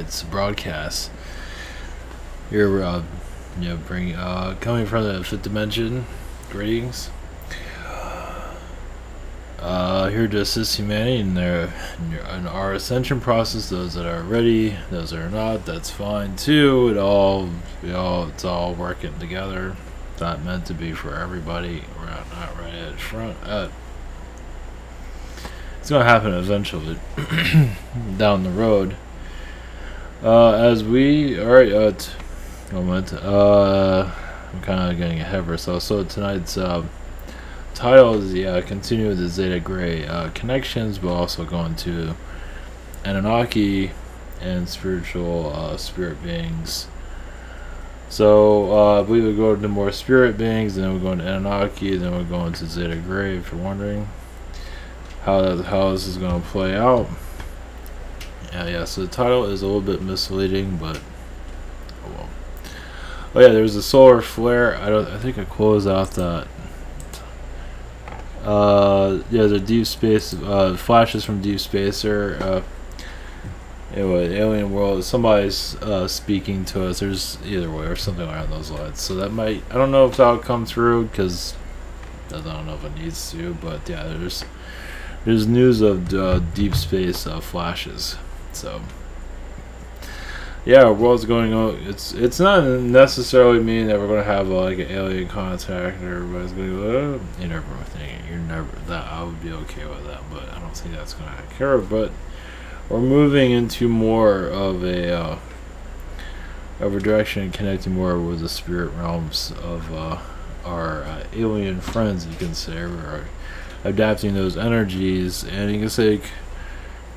tonight's broadcast. Here, coming from the fifth dimension. Greetings. Here to assist humanity in our ascension process. Those that are ready, those that are not, that's fine too. It's all working together. It's not meant to be for everybody. We're not right at front. It's gonna happen eventually down the road. As we alright, moment. I'm kind of getting ahead of ourselves. So tonight's title is continue with the Zeta Gray connections, but also going to Anunnaki and spiritual spirit beings. So I believe we go to more spirit beings, and then we're going to Anunnaki, then we're going to Zeta Gray. If you're wondering how this is going to play out. So the title is a little bit misleading, but oh well. Oh yeah, there's a solar flare. I think I closed out that. The deep space flashes from deep spacer. Anyway, alien world. Somebody's speaking to us. There's either way or something around those lines. So that might. I don't know if that'll come through because I don't know if it needs to. But yeah, there's news of deep space flashes. So yeah, our world's going on. It's not necessarily mean that we're going to have like an alien contact and everybody's going to go, you're never that. I would be okay with that, but I don't think that's going to occur. But we're moving into more of a direction, connecting more with the spirit realms of our alien friends. You can say we're adapting those energies, and you can say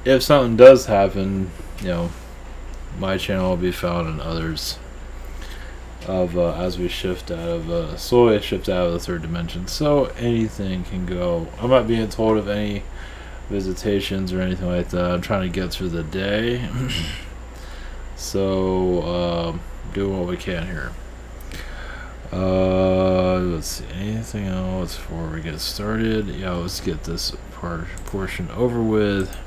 if something does happen, my channel will be found in others of as we slowly shift out of the third dimension. So anything can go. I'm not being told of any visitations or anything like that. I'm trying to get through the day. So doing what we can here. Let's see, anything else before we get started? Let's get this portion over with,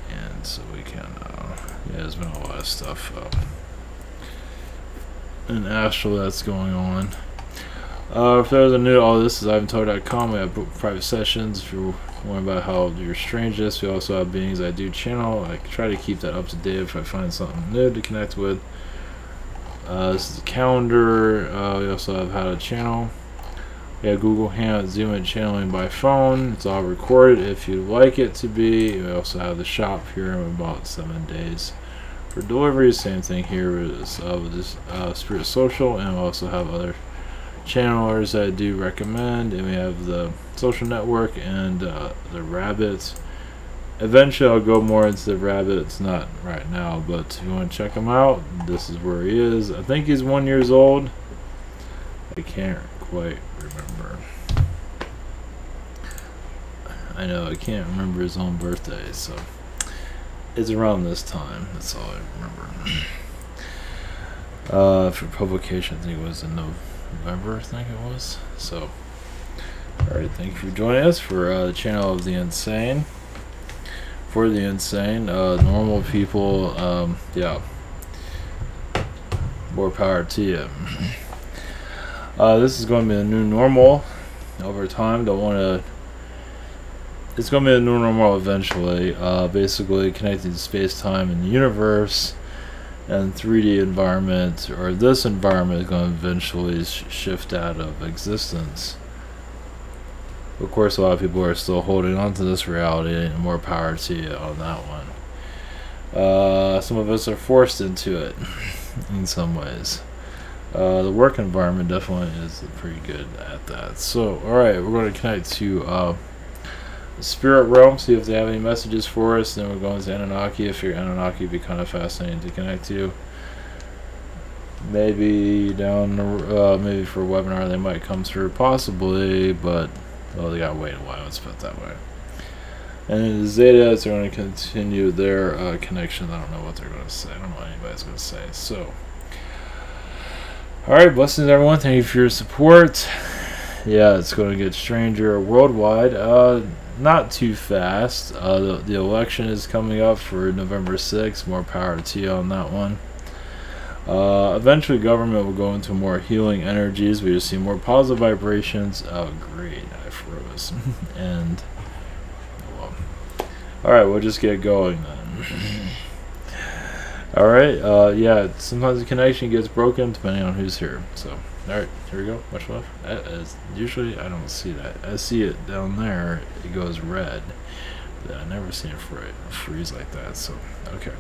and so we can there's been a lot of stuff in astral that's going on. If there's a new, this is ivantoad.com. We have private sessions if you're wondering about how you're strangeness. We also have beings I do channel. I try to keep that up to date if I find something new to connect with. This is a calendar. We also have how to channel. We have Google Hangout, Zoom, and channeling by phone. It's all recorded if you'd like it to be. We also have the shop here in about 7 days for delivery. Same thing here with this Spirit Social, and we also have other channelers that I do recommend. And we have the social network and the rabbits. Eventually I'll go more into the rabbits, not right now, but if you want to check him out, this is where he is. I think he's 1 year old. I can't quite remember. I know I can't remember his own birthday, so it's around this time. That's all I remember. For publication, I think it was in November. I think it was. So, alright, thank you for joining us for the channel of the insane. For the insane, normal people, more power to you. This is going to be the new normal over time. It's going to be the new normal eventually. Basically connecting to space-time and the universe and 3D environment, or this environment is going to eventually shift out of existence. Of course, a lot of people are still holding on to this reality, and more power to you on that one. Some of us are forced into it in some ways. The work environment definitely is pretty good at that. So, alright, we're going to connect to the spirit realm, see if they have any messages for us. Then we're going to Anunnaki. If you're Anunnaki, it'd be kind of fascinating to connect to. Maybe maybe for a webinar they might come through, possibly, but well, they gotta wait a while, let's put it that way. And the Zetas are going to continue their connection. I don't know what they're going to say. I don't know what anybody's going to say. So, alright, blessings everyone. Thank you for your support. Yeah, it's going to get stranger worldwide. not too fast. The election is coming up for November 6th. More power to you on that one. Eventually, government will go into more healing energies. We just see more positive vibrations. Oh, great. I froze. And, well. Alright, we'll just get going then. Alright, yeah, sometimes the connection gets broken depending on who's here. So, alright, here we go. Much love. Usually, I don't see that. I see it down there. It goes red. But I never seen it freeze like that. So, okay.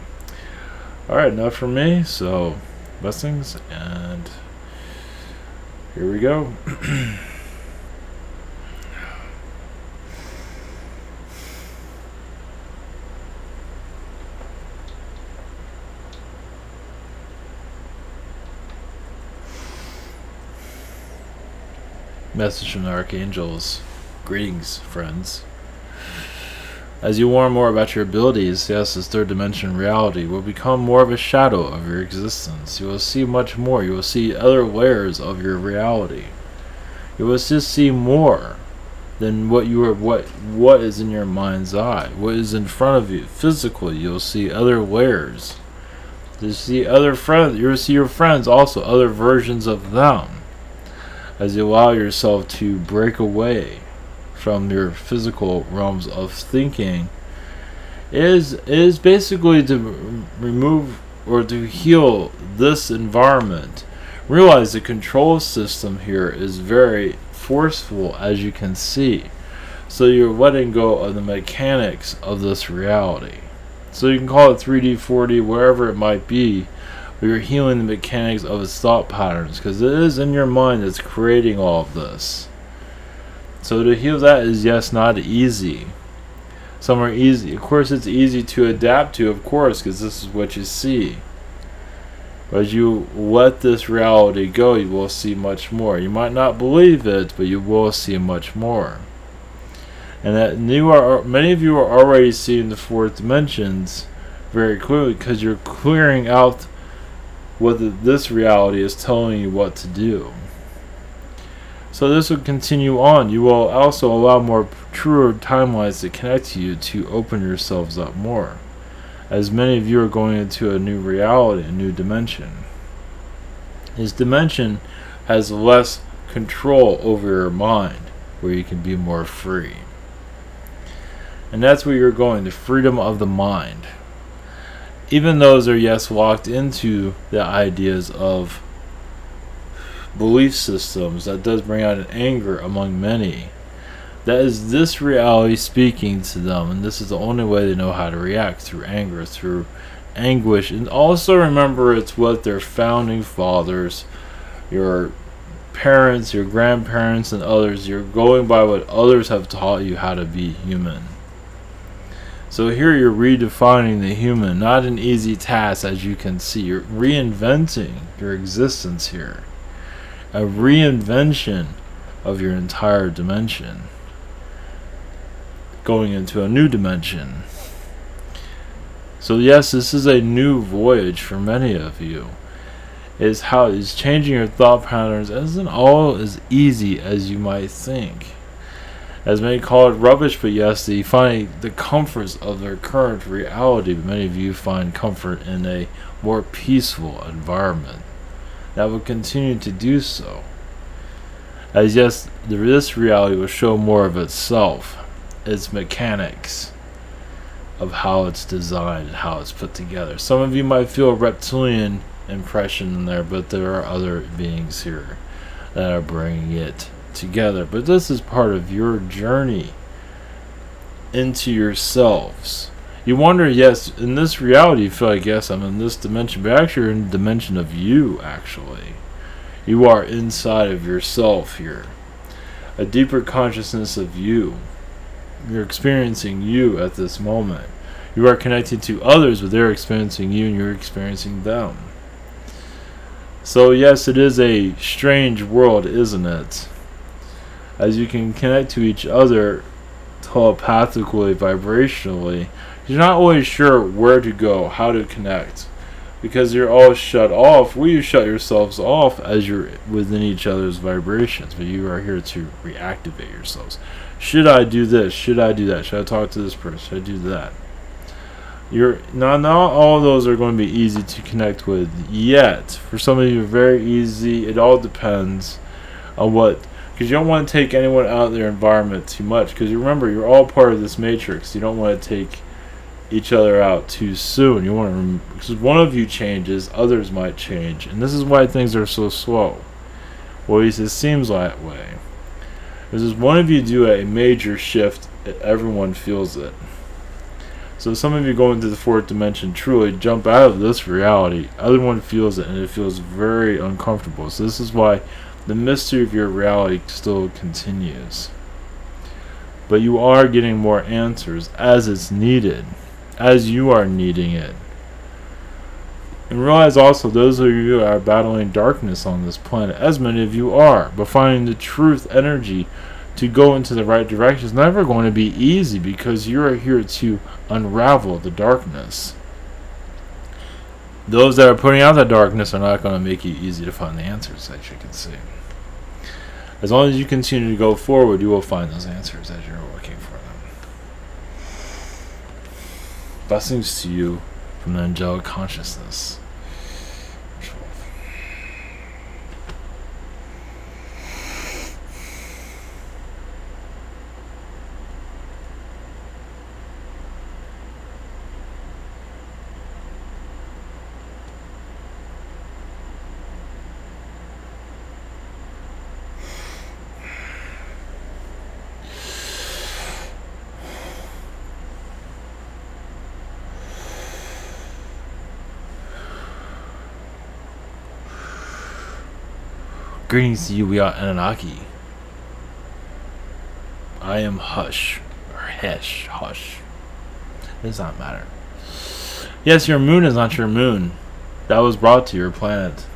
Alright, enough from me. So, blessings, and here we go. Message from the Archangels. Greetings, friends. As you learn more about your abilities, yes, this third dimension reality will become more of a shadow of your existence. You will see much more. You will see other layers of your reality. You will just see more than what is in your mind's eye. What is in front of you physically, you'll see other layers. You see other friends. You'll see your friends also, other versions of them. As you allow yourself to break away from your physical realms of thinking, is basically to remove or to heal this environment. Realize the control system here is very forceful, as you can see. So you're letting go of the mechanics of this reality. So you can call it 3D, 4D, wherever it might be. But you're healing the mechanics of its thought patterns, because it is in your mind that's creating all of this. So to heal that is, yes, not easy. Some are easy. Of course, it's easy to adapt to, of course, because this is what you see. But as you let this reality go, you will see much more. You might not believe it, but you will see much more. And that many of you are already seeing the fourth dimensions very clearly, because you're clearing out what this reality is telling you what to do. So this will continue on. You will also allow more truer timelines to connect to you to open yourselves up more, as many of you are going into a new reality, a new dimension. This dimension has less control over your mind, where you can be more free. And that's where you're going, the freedom of the mind. Even those are, yes, locked into the ideas of belief systems, that does bring out an anger among many. That is this reality speaking to them, and this is the only way they know how to react, through anger, through anguish. And also remember, it's what their founding fathers, your parents, your grandparents, and others, you're going by what others have taught you how to be human. So here you're redefining the human, not an easy task, as you can see. You're reinventing your existence here. A reinvention of your entire dimension. Going into a new dimension. So yes, this is a new voyage for many of you. It's changing your thought patterns isn't all as easy as you might think. As many call it rubbish, but yes, they find the comforts of their current reality. But many of you find comfort in a more peaceful environment that will continue to do so. As yes, this reality will show more of itself, its mechanics of how it's designed and how it's put together. Some of you might feel a reptilian impression in there, but there are other beings here that are bringing it together. But this is part of your journey into yourselves. You wonder, yes, in this reality you feel like, yes, I'm in this dimension, but actually you're in the dimension of you. Actually you are inside of yourself here, a deeper consciousness of you. You're experiencing you at this moment. You are connected to others, but they're experiencing you and you're experiencing them. So yes, it is a strange world, isn't it? As you can connect to each other telepathically, vibrationally, you're not always sure where to go, how to connect. because you're all shut off. Well, you shut yourselves off as you're within each other's vibrations, but you are here to reactivate yourselves. Should I do this? Should I do that? Should I talk to this person? Should I do that? Not all of those are going to be easy to connect with yet. For some of you, very easy. It all depends on what, because you don't want to take anyone out of their environment too much. Because you remember, you're all part of this matrix. You don't want to take each other out too soon. You want to, because one of you changes, others might change, and this is why things are so slow. Well, at least it seems that way. Because one of you do a major shift, everyone feels it. So some of you go into the fourth dimension, truly jump out of this reality. Everyone feels it, and it feels very uncomfortable. So this is why the mystery of your reality still continues. But you are getting more answers as it's needed, as you are needing it. And realize also, those of you who are battling darkness on this planet, as many of you are, but finding the truth energy to go into the right direction is never going to be easy, because you are here to unravel the darkness. Those that are putting out the darkness are not going to make it easy to find the answers, as you can see. As long as you continue to go forward, you will find those answers as you're looking for them. Blessings to you from the angelic consciousness. Greetings to you, we are Anunnaki. I am Hush, or Hesh, Hush. It does not matter. Yes, your moon is not your moon. That was brought to your planet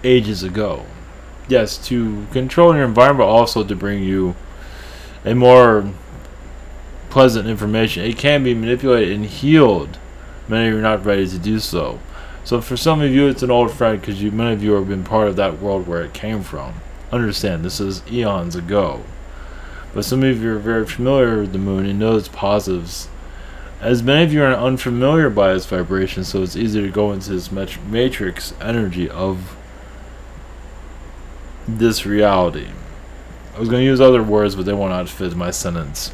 ages ago. Yes, to control your environment, but also to bring you a more pleasant information. It can be manipulated and healed. Many of you are not ready to do so. So for some of you, it's an old friend, because many of you have been part of that world where it came from. Understand, this is eons ago. But some of you are very familiar with the moon and know its positives. As many of you are unfamiliar by its vibration, so it's easy to go into this matrix energy of this reality. I was going to use other words, but they will not fit my sentence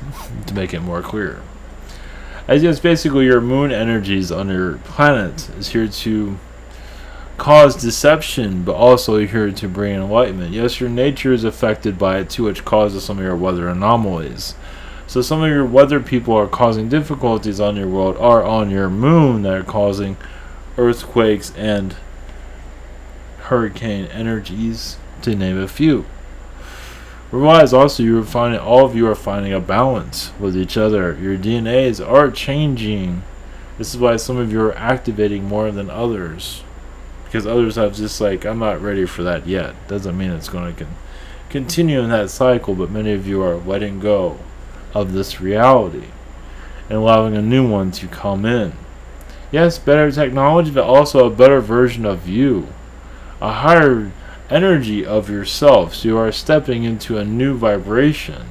to make it more clear. As yes, basically your moon energies on your planet is here to cause deception, but also here to bring enlightenment. Yes, your nature is affected by it too, which causes some of your weather anomalies. So some of your weather people are causing difficulties on your world, are on your moon, that are causing earthquakes and hurricane energies, to name a few. Realize also all of you are finding a balance with each other. Your DNAs are changing. This is why some of you are activating more than others, because others have just like, I'm not ready for that yet. Doesn't mean it's going to continue in that cycle, but many of you are letting go of this reality and allowing a new one to come in. Yes, better technology, but also a better version of you, a higher energy of yourself. So you are stepping into a new vibration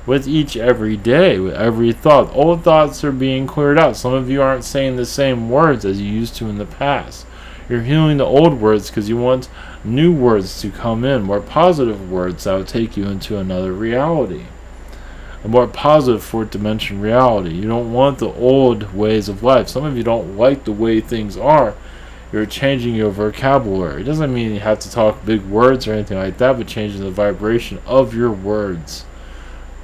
with every day, with every thought. Old thoughts are being cleared out. Some of you aren't saying the same words as you used to in the past. You're healing the old words because you want new words to come in, more positive words that will take you into another reality, a more positive fourth dimension reality. You don't want the old ways of life. Some of you don't like the way things are. You're changing your vocabulary. It doesn't mean you have to talk big words or anything like that, but changing the vibration of your words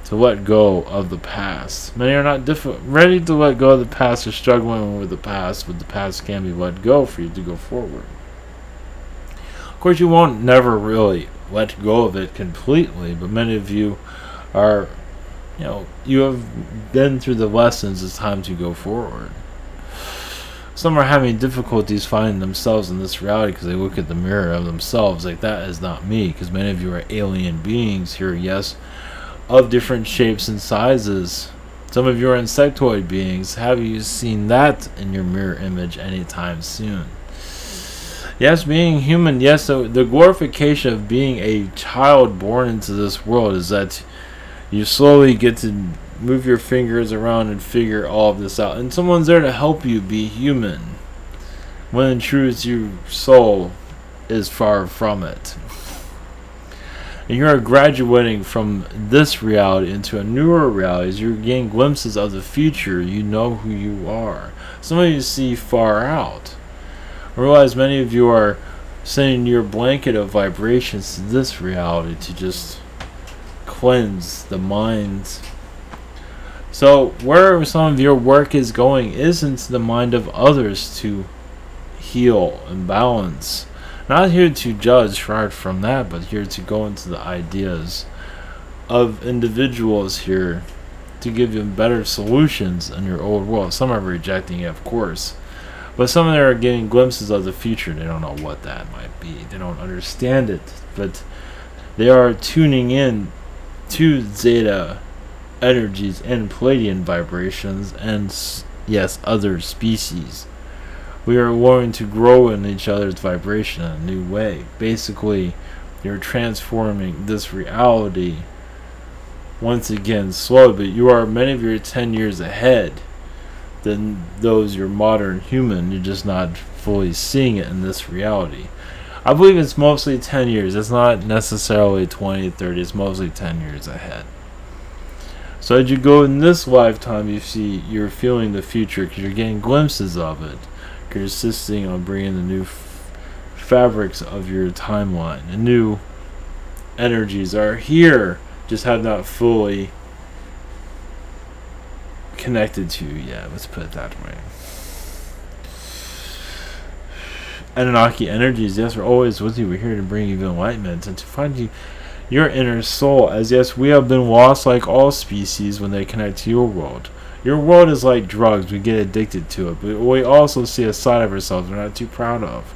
to let go of the past. Many are not ready to let go of the past, or struggling with the past, but the past can be let go for you to go forward. Of course, you won't never really let go of it completely, but many of you are, you have been through the lessons. It's time to go forward. Some are having difficulties finding themselves in this reality because they look at the mirror of themselves like, that is not me, because many of you are alien beings here, yes, of different shapes and sizes Some of you are insectoid beings. Have you seen that in your mirror image anytime soon? Yes, being human, yes, so the glorification of being a child born into this world is that you slowly get to move your fingers around and figure all of this out. And someone's there to help you be human. When in truth, your soul is far from it. And you are graduating from this reality into a newer reality. As you're getting glimpses of the future, you know who you are. Some of you see far out. I realize many of you are sending your blanket of vibrations to this reality to just cleanse the mind. So where some of your work is going is into the mind of others to heal and balance. Not here to judge far from that, but here to go into the ideas of individuals here to give them better solutions in your old world. Some are rejecting it, of course. But some of them are getting glimpses of the future. They don't know what that might be. They don't understand it. But they are tuning in to Zeta energies and Palladian vibrations and, yes, other species. We are wanting to grow in each other's vibration in a new way. Basically, you're transforming this reality once again slowly. But you are, many of you are 10 years ahead than those you're modern human. You're just not fully seeing it in this reality. I believe it's mostly 10 years. It's not necessarily 20, 30. It's mostly 10 years ahead. So as you go in this lifetime, you're feeling the future because you're getting glimpses of it. You're insisting on bringing the new fabrics of your timeline. The new energies are here, just have not fully connected to you yet. Let's put it that way. Anunnaki energies, yes, we're always with you. We're here to bring you enlightenment and to find you your inner soul. As yes, we have been lost like all species when they connect to your world. Your world is like drugs. We get addicted to it, but we also see a side of ourselves we're not too proud of.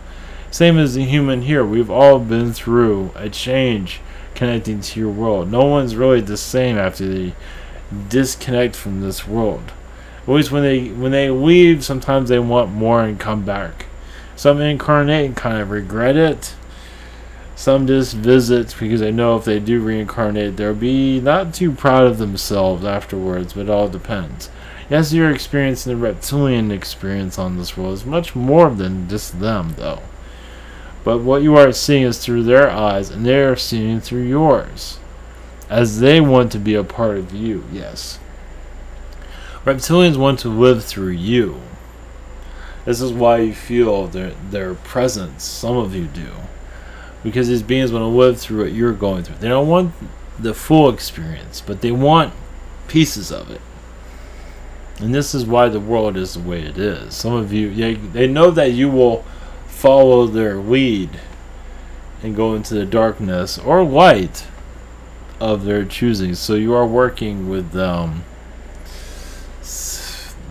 Same as the human here. We've all been through a change connecting to your world. No one's really the same after they disconnect from this world. Always when they leave, sometimes they want more and come back. Some incarnate and kind of regret it. Some just visit because they know if they do reincarnate, they'll be not too proud of themselves afterwards, but it all depends. Yes, you're experiencing the reptilian experience on this world. It's much more than just them, though. But what you are seeing is through their eyes, and they are seeing through yours. As they want to be a part of you, yes. Reptilians want to live through you. This is why you feel their presence. Some of you do. Because these beings want to live through what you're going through. They don't want the full experience, but they want pieces of it. And this is why the world is the way it is. Some of you, they know that you will follow their lead and go into the darkness or light of their choosing. So you are working with them.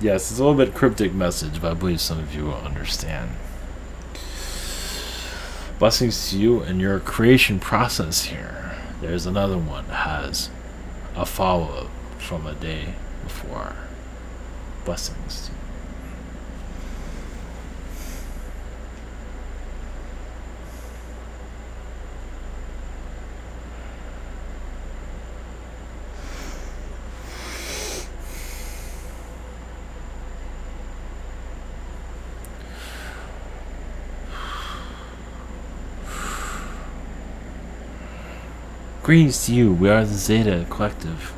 Yes, it's a little bit cryptic message, but I believe some of you will understand. Blessings to you and your creation process here. There's another one that has a follow-up from a day before. Blessings to you. Greetings to you. We are the Zeta Collective.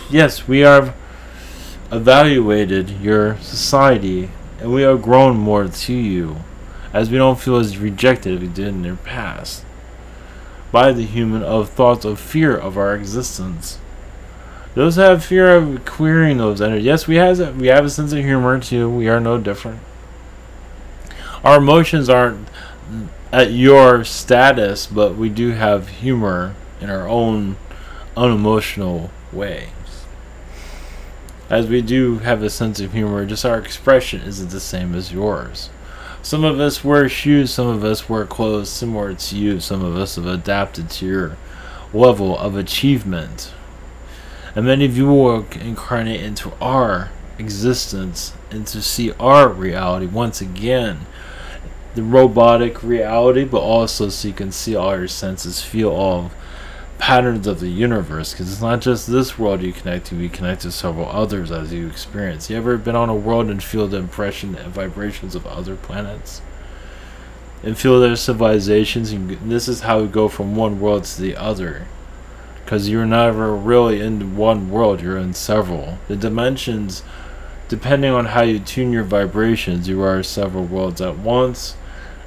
Yes, we have evaluated your society and we have grown more to you, as we don't feel as rejected as we did in your past by the human of thoughts of fear of our existence. Those that have fear of queering those energies. Yes, we have a sense of humor too. We are no different. Our emotions aren't at your status, but we do have humor in our own unemotional ways. As we do have a sense of humor, just our expression isn't the same as yours. Some of us wear shoes, some of us wear clothes similar to you, some of us have adapted to your level of achievement. And many of you will incarnate into our existence and to see our reality once again. The robotic reality, but also so you can see all your senses, feel all patterns of the universe, because it's not just this world you connect to, you connect to several others as you experience. You ever been on a world and feel the impression and vibrations of other planets? And feel their civilizations, and this is how we go from one world to the other. Because you're never really in one world, you're in several. The dimensions, depending on how you tune your vibrations, you are several worlds at once.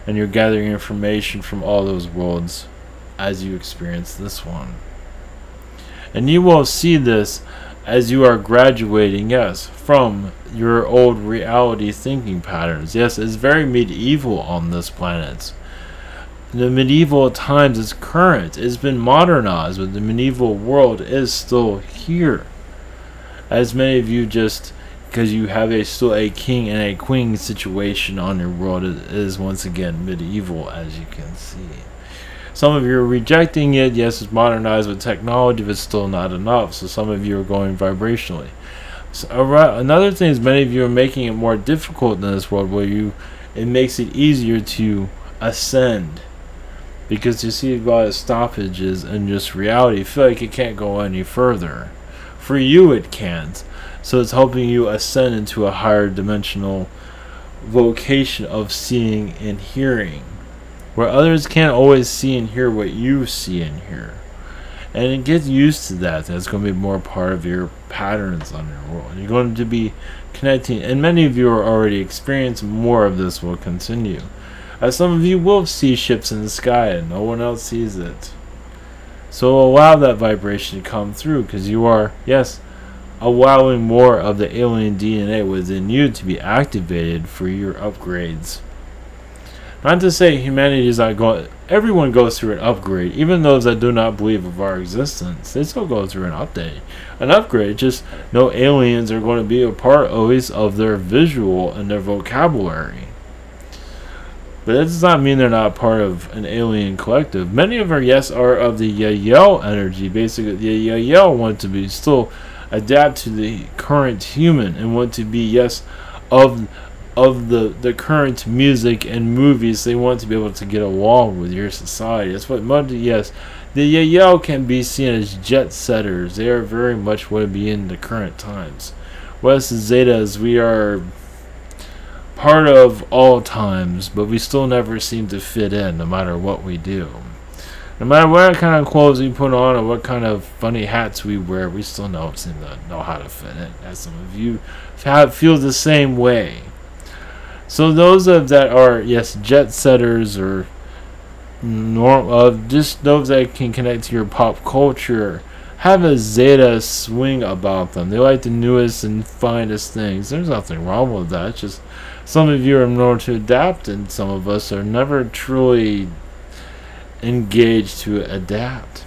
And you're gathering information from all those worlds as you experience this one. And you will see this as you are graduating, yes, from your old reality thinking patterns. Yes, it's very medieval on this planet. The medieval times is current. It's been modernized, but the medieval world is still here. As many of you just... because you have still a king and a queen situation on your world, it is once again medieval, as you can see. Some of you are rejecting it. Yes, it's modernized with technology, but still not enough. So some of you are going vibrationally. So, another thing is many of you are making it more difficult in this world, where it makes it easier to ascend. Because you see a lot of stoppages in just reality. You feel like it can't go any further. For you, it can't. So it's helping you ascend into a higher dimensional vocation of seeing and hearing, where others can't always see and hear what you see and hear. And get used to that. That's going to be more part of your patterns on your world. You're going to be connecting, and many of you are already experiencing. More of this will continue, as some of you will see ships in the sky and no one else sees it. So allow that vibration to come through, because you are, yes, allowing more of the alien DNA within you to be activated for your upgrades. Not to say humanity is not going... Everyone goes through an upgrade. Even those that do not believe of our existence, they still go through an update. An upgrade, just no aliens are going to be a part always of their visual and their vocabulary. But that does not mean they're not part of an alien collective. Many of our, yes, are of the Yael energy. Basically, the Yael want to be still adapt to the current human and want to be, yes, of the current music and movies. They want to be able to get along with your society. That's what, yes, the Yael can be seen as jet setters. They are very much want to be in the current times. Whereas the Zetas, we are part of all times, but we still never seem to fit in, no matter what we do. No matter what kind of clothes we put on or what kind of funny hats we wear, we still don't seem to know how to fit in. As some of you feel the same way. So those that are, yes, jet setters, or just those that can connect to your pop culture, have a Zeta swing about them. They like the newest and finest things. There's nothing wrong with that. It's just some of you are more to adapt, and some of us are never truly engaged to adapt.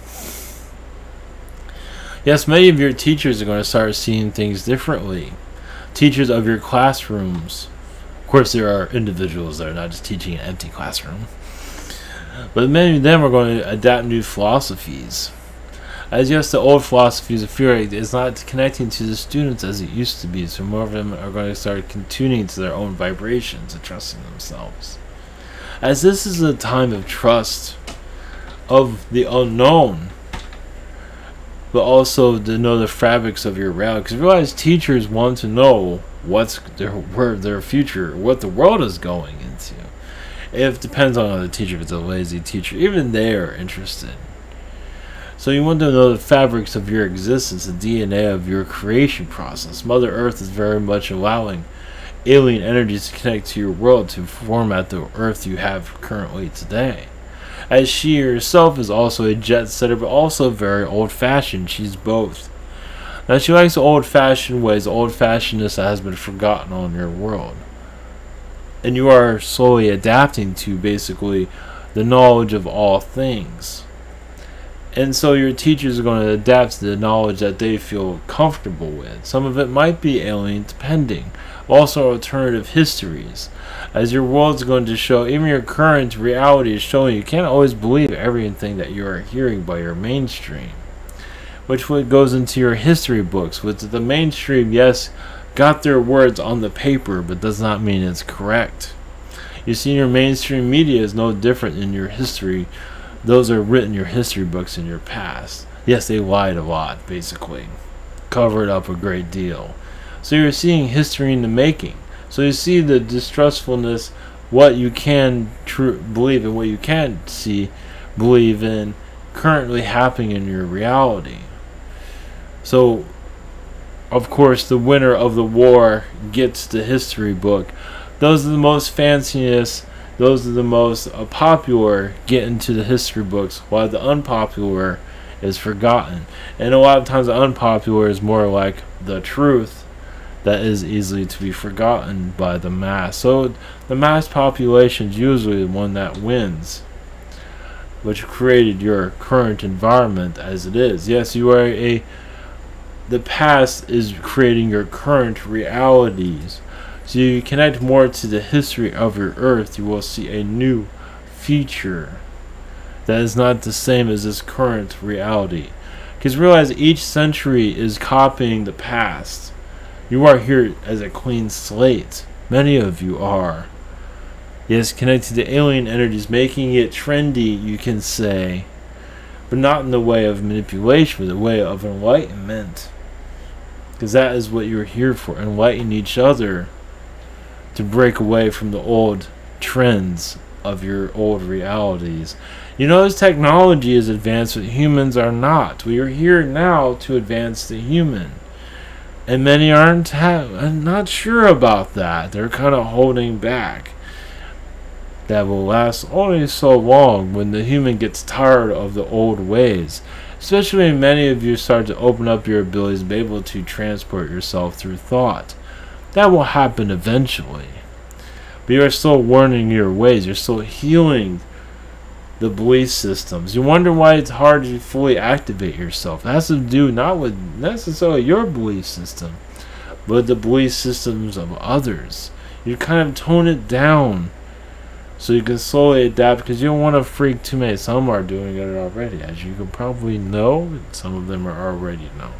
Yes, many of your teachers are going to start seeing things differently. Teachers of your classrooms. Of course, there are individuals that are not just teaching an empty classroom. But many of them are going to adapt new philosophies. As yes, the old philosophies of fear is not connecting to the students as it used to be. So more of them are going to start tuning to their own vibrations and trusting themselves. As this is a time of trust of the unknown, but also to know the fabrics of your reality. Because realize teachers want to know where their future, what the world is going into. It depends on the teacher. If it's a lazy teacher, even they are interested. So you want to know the fabrics of your existence, the DNA of your creation process. Mother Earth is very much allowing alien energies to connect to your world to format the Earth you have currently today. As she herself is also a jet setter, but also very old-fashioned. She's both. Now she likes old-fashioned ways, old-fashionedness that has been forgotten on your world. And you are slowly adapting to basically the knowledge of all things. And so your teachers are going to adapt to the knowledge that they feel comfortable with. Some of it might be alien, depending. Also alternative histories. As your world's going to show, even your current reality is showing you can't always believe everything that you are hearing by your mainstream. which what goes into your history books. With the mainstream, yes, got their words on the paper, but does not mean it's correct. You see, your mainstream media is no different in your history. Those are written your history books in your past. Yes, they lied a lot, basically. Covered up a great deal. So you're seeing history in the making. So you see the distrustfulness, what you can believe and what you can't see, believe in, currently happening in your reality. So, of course, the winner of the war gets the history book. Those are the most fanciest, those are the most popular get into the history books, while the unpopular is forgotten. And a lot of times the unpopular is more like the truth that is easily to be forgotten by the mass. So the mass population is usually the one that wins, which created your current environment as it is. Yes, you are the past is creating your current realities. So you connect more to the history of your earth, you will see a new future that is not the same as this current reality. Because realize each century is copying the past. You are here as a clean slate. Many of you are. Yes, connected to alien energies, making it trendy, you can say, but not in the way of manipulation, but the way of enlightenment. Because that is what you're here for, enlighten each other to break away from the old trends of your old realities. You know, as technology is advanced, but humans are not. We are here now to advance the human. And many aren't I'm not sure about that. They're kind of holding back. That will last only so long when the human gets tired of the old ways. Especially when many of you start to open up your abilities to be able to transport yourself through thought. That will happen eventually. But you are still learning your ways. You're still healing the belief systems. You wonder why it's hard to fully activate yourself. It has to do not with necessarily your belief system, but the belief systems of others. You kind of tone it down so you can slowly adapt, because you don't want to freak too many. Some are doing it already, as you can probably know. Some of them are already know.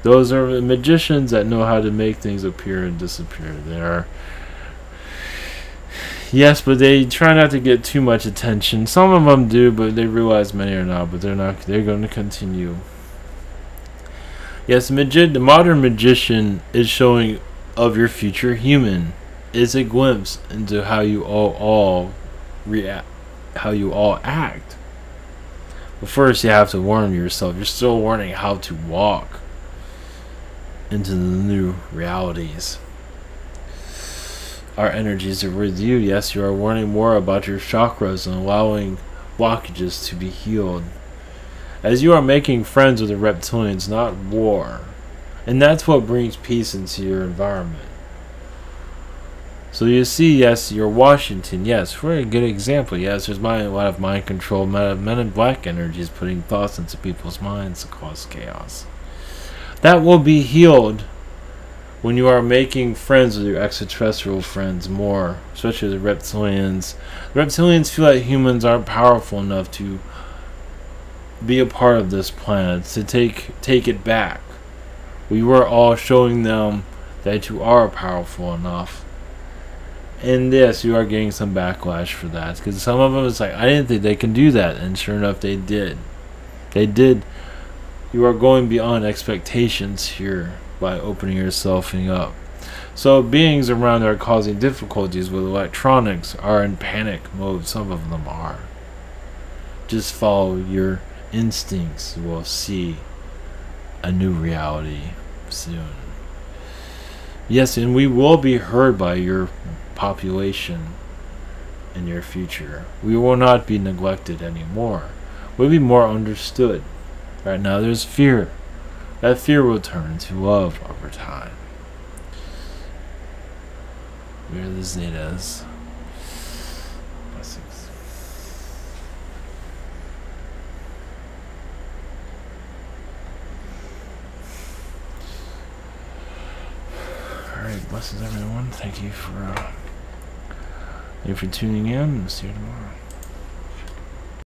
Those are magicians that know how to make things appear and disappear. They are, yes, but they try not to get too much attention. Some of them do, but they realize many are not. But they're not. They're going to continue. Yes, the modern magician is showing of your future human. Is a glimpse into how you all react, how you all act. But first, you have to learn yourself. You're still learning how to walk into the new realities. Our energies are with you. Yes, you are learning more about your chakras and allowing blockages to be healed. As you are making friends with the reptilians, not war. And that's what brings peace into your environment. So you see, yes, you're Washington. Yes, for a good example. Yes, there's a lot of mind control, men in black energies putting thoughts into people's minds to cause chaos. That will be healed when you are making friends with your extraterrestrial friends more, especially the reptilians. The reptilians feel like humans aren't powerful enough to be a part of this planet, to take it back. We were all showing them that you are powerful enough. And yes, you are getting some backlash for that, because some of them it's like, I didn't think they can do that, and sure enough they did. They did. You are going beyond expectations here by opening yourself up. So beings around are causing difficulties with electronics are in panic mode. Some of them are. Just follow your instincts. You will see a new reality soon. Yes, and we will be heard by your population in your future. We will not be neglected anymore. We'll be more understood. Right now there's fear. That fear will turn to love over time. We are the Zetas. Blessings. Alright, blessings everyone. Thank you for tuning in. See you tomorrow.